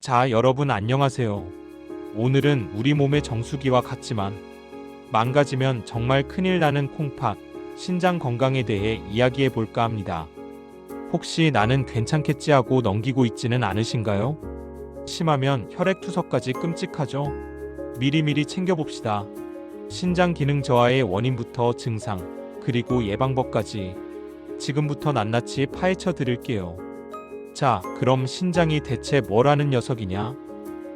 자, 여러분 안녕하세요. 오늘은 우리 몸의 정수기와 같지만 망가지면 정말 큰일 나는 콩팥, 신장 건강에 대해 이야기해 볼까 합니다. 혹시 나는 괜찮겠지 하고 넘기고 있지는 않으신가요? 심하면 혈액투석까지 끔찍하죠? 미리미리 챙겨봅시다. 신장 기능 저하의 원인부터 증상, 그리고 예방법까지 지금부터 낱낱이 파헤쳐 드릴게요. 자, 그럼 신장이 대체 뭘 하는 녀석이냐?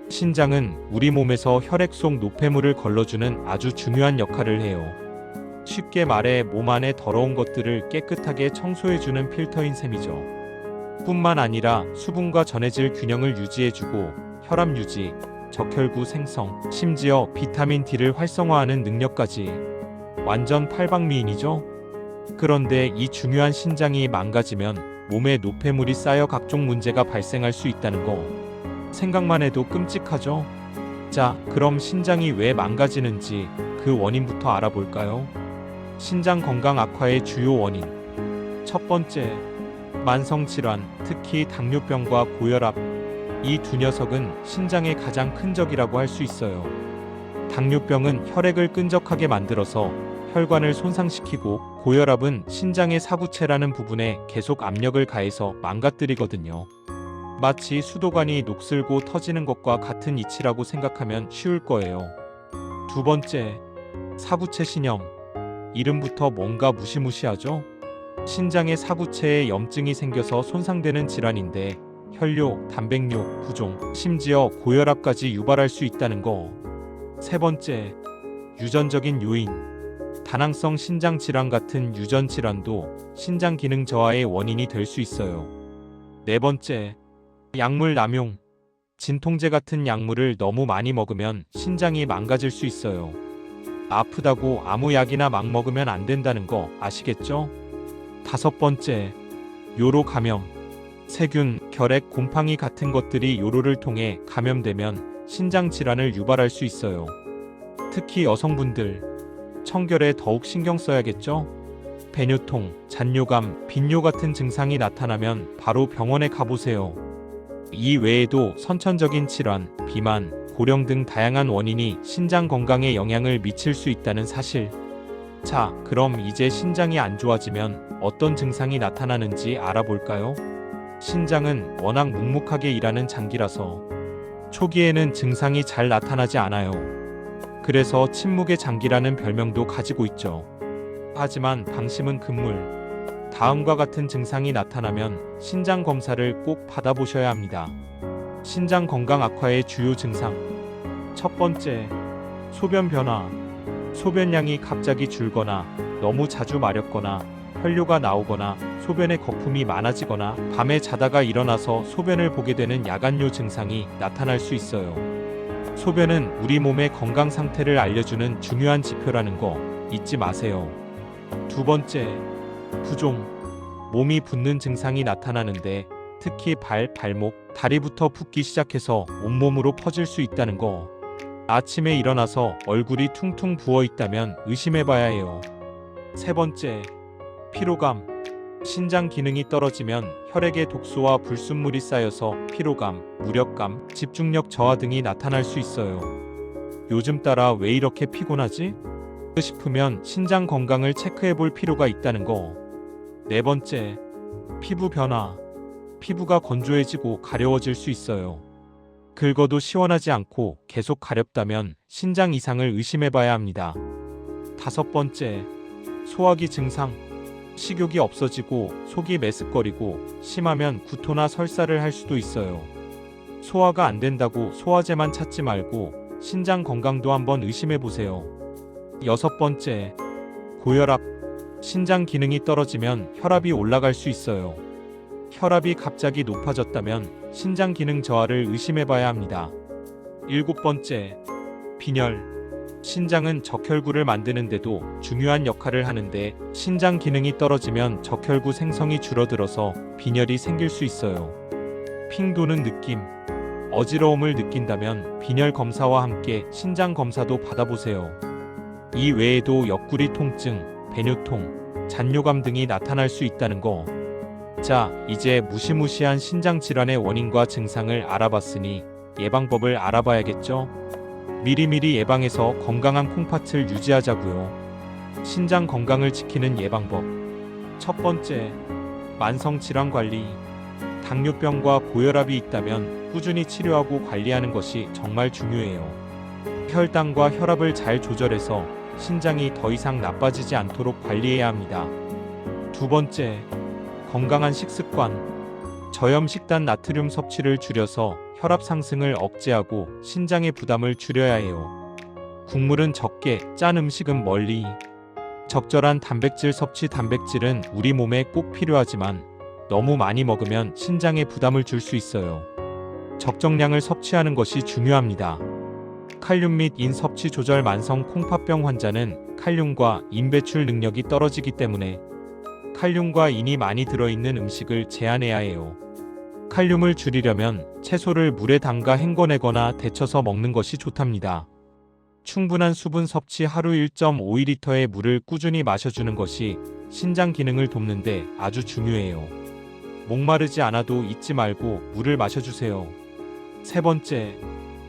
신장은 우리 몸에서 혈액 속 노폐물을 걸러주는 아주 중요한 역할을 해요. 쉽게 말해 몸 안의 더러운 것들을 깨끗하게 청소해주는 필터인 셈이죠. 뿐만 아니라 수분과 전해질 균형을 유지해주고 혈압 유지, 적혈구 생성, 심지어 비타민 D를 활성화하는 능력까지. 완전 팔방미인이죠? 그런데 이 중요한 신장이 망가지면 몸에 노폐물이 쌓여 각종 문제가 발생할 수 있다는 거 생각만 해도 끔찍하죠? 자, 그럼 신장이 왜 망가지는지 그 원인부터 알아볼까요? 신장 건강 악화의 주요 원인. 첫 번째, 만성질환, 특히 당뇨병과 고혈압. 이 두 녀석은 신장의 가장 큰 적이라고 할 수 있어요. 당뇨병은 혈액을 끈적하게 만들어서 혈관을 손상시키고, 고혈압은 신장의 사구체라는 부분에 계속 압력을 가해서 망가뜨리거든요. 마치 수도관이 녹슬고 터지는 것과 같은 이치라고 생각하면 쉬울 거예요. 두 번째, 사구체 신염. 이름부터 뭔가 무시무시하죠? 신장의 사구체에 염증이 생겨서 손상되는 질환인데 혈뇨, 단백뇨, 부종, 심지어 고혈압까지 유발할 수 있다는 거. 세 번째, 유전적인 요인. 다낭성 신장 질환 같은 유전 질환도 신장 기능 저하의 원인이 될 수 있어요. 네 번째, 약물 남용. 진통제 같은 약물을 너무 많이 먹으면 신장이 망가질 수 있어요. 아프다고 아무 약이나 막 먹으면 안 된다는 거 아시겠죠? 다섯 번째, 요로 감염. 세균, 결핵, 곰팡이 같은 것들이 요로를 통해 감염되면 신장 질환을 유발할 수 있어요. 특히 여성분들, 청결에 더욱 신경 써야겠죠? 배뇨통, 잔뇨감, 빈뇨 같은 증상이 나타나면 바로 병원에 가보세요. 이 외에도 선천적인 질환, 비만, 고령 등 다양한 원인이 신장 건강에 영향을 미칠 수 있다는 사실. 자, 그럼 이제 신장이 안 좋아지면 어떤 증상이 나타나는지 알아볼까요? 신장은 워낙 묵묵하게 일하는 장기라서 초기에는 증상이 잘 나타나지 않아요. 그래서 침묵의 장기라는 별명도 가지고 있죠. 하지만 방심은 금물. 다음과 같은 증상이 나타나면 신장 검사를 꼭 받아보셔야 합니다. 신장 건강 악화의 주요 증상. 첫 번째, 소변 변화. 소변량이 갑자기 줄거나 너무 자주 마렵거나 혈뇨가 나오거나 소변에 거품이 많아지거나 밤에 자다가 일어나서 소변을 보게 되는 야간뇨 증상이 나타날 수 있어요. 소변은 우리 몸의 건강 상태를 알려주는 중요한 지표라는 거 잊지 마세요. 두 번째, 부종. 몸이 붓는 증상이 나타나는데 특히 발, 발목, 다리부터 붓기 시작해서 온몸으로 퍼질 수 있다는 거. 아침에 일어나서 얼굴이 퉁퉁 부어 있다면 의심해봐야 해요. 세 번째, 피로감. 신장 기능이 떨어지면 혈액에 독소와 불순물이 쌓여서 피로감, 무력감, 집중력 저하 등이 나타날 수 있어요. 요즘 따라 왜 이렇게 피곤하지? 싶으면 신장 건강을 체크해 볼 필요가 있다는 거. 네 번째, 피부 변화. 피부가 건조해지고 가려워질 수 있어요. 긁어도 시원하지 않고 계속 가렵다면 신장 이상을 의심해 봐야 합니다. 다섯 번째, 소화기 증상. 식욕이 없어지고 속이 메스꺼리고 심하면 구토나 설사를 할 수도 있어요. 소화가 안 된다고 소화제만 찾지 말고 신장 건강도 한번 의심해 보세요. 여섯 번째, 고혈압. 신장 기능이 떨어지면 혈압이 올라갈 수 있어요. 혈압이 갑자기 높아졌다면 신장 기능 저하를 의심해 봐야 합니다. 일곱 번째, 빈혈. 신장은 적혈구를 만드는데도 중요한 역할을 하는데 신장 기능이 떨어지면 적혈구 생성이 줄어들어서 빈혈이 생길 수 있어요. 핑 도는 느낌, 어지러움을 느낀다면 빈혈 검사와 함께 신장 검사도 받아보세요. 이 외에도 옆구리 통증, 배뇨통, 잔뇨감 등이 나타날 수 있다는 거. 자, 이제 무시무시한 신장 질환의 원인과 증상을 알아봤으니 예방법을 알아봐야겠죠? 미리미리 예방해서 건강한 콩팥을 유지하자고요. 신장 건강을 지키는 예방법. 첫 번째, 만성 질환 관리. 당뇨병과 고혈압이 있다면 꾸준히 치료하고 관리하는 것이 정말 중요해요. 혈당과 혈압을 잘 조절해서 신장이 더 이상 나빠지지 않도록 관리해야 합니다. 두 번째, 건강한 식습관. 저염식단 나트륨 섭취를 줄여서 혈압 상승을 억제하고 신장의 부담을 줄여야 해요. 국물은 적게, 짠 음식은 멀리. 적절한 단백질 섭취. 단백질은 우리 몸에 꼭 필요하지만 너무 많이 먹으면 신장에 부담을 줄 수 있어요. 적정량을 섭취하는 것이 중요합니다. 칼륨 및 인 섭취 조절. 만성 콩팥병 환자는 칼륨과 인 배출 능력이 떨어지기 때문에 칼륨과 인이 많이 들어있는 음식을 제한해야 해요. 칼륨을 줄이려면 채소를 물에 담가 헹궈내거나 데쳐서 먹는 것이 좋답니다. 충분한 수분 섭취. 하루 1.5리터의 물을 꾸준히 마셔주는 것이 신장 기능을 돕는데 아주 중요해요. 목마르지 않아도 잊지 말고 물을 마셔주세요. 세 번째,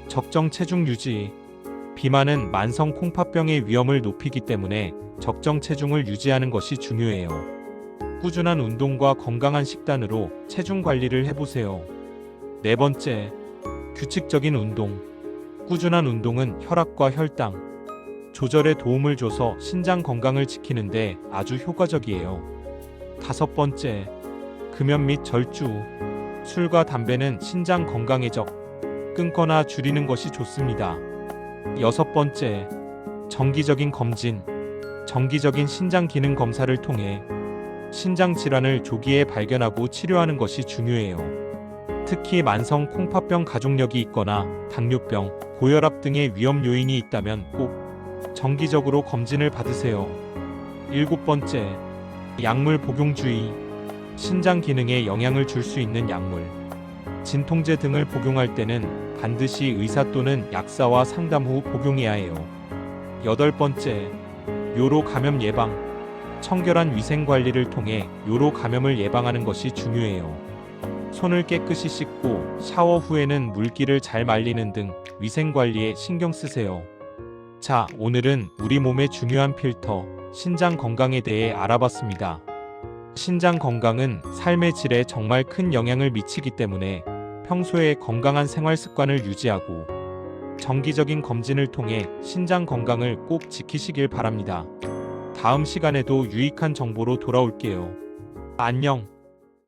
적정 체중 유지. 비만은 만성 콩팥병의 위험을 높이기 때문에 적정 체중을 유지하는 것이 중요해요. 꾸준한 운동과 건강한 식단으로 체중 관리를 해보세요. 네 번째, 규칙적인 운동. 꾸준한 운동은 혈압과 혈당 조절에 도움을 줘서 신장 건강을 지키는데 아주 효과적이에요. 다섯 번째, 금연 및 절주. 술과 담배는 신장 건강에 끊거나 줄이는 것이 좋습니다. 여섯 번째, 정기적인 검진. 정기적인 신장 기능 검사를 통해 신장 질환을 조기에 발견하고 치료하는 것이 중요해요. 특히 만성 콩팥병 가족력이 있거나 당뇨병, 고혈압 등의 위험 요인이 있다면 꼭 정기적으로 검진을 받으세요. 일곱 번째, 약물 복용 주의. 신장 기능에 영향을 줄 수 있는 약물, 진통제 등을 복용할 때는 반드시 의사 또는 약사와 상담 후 복용해야 해요. 여덟 번째, 요로 감염 예방. 청결한 위생 관리를 통해 요로 감염을 예방하는 것이 중요해요. 손을 깨끗이 씻고 샤워 후에는 물기를 잘 말리는 등 위생 관리에 신경 쓰세요. 자, 오늘은 우리 몸의 중요한 필터, 신장 건강에 대해 알아봤습니다. 신장 건강은 삶의 질에 정말 큰 영향을 미치기 때문에 평소에 건강한 생활 습관을 유지하고 정기적인 검진을 통해 신장 건강을 꼭 지키시길 바랍니다. 다음 시간에도 유익한 정보로 돌아올게요. 안녕.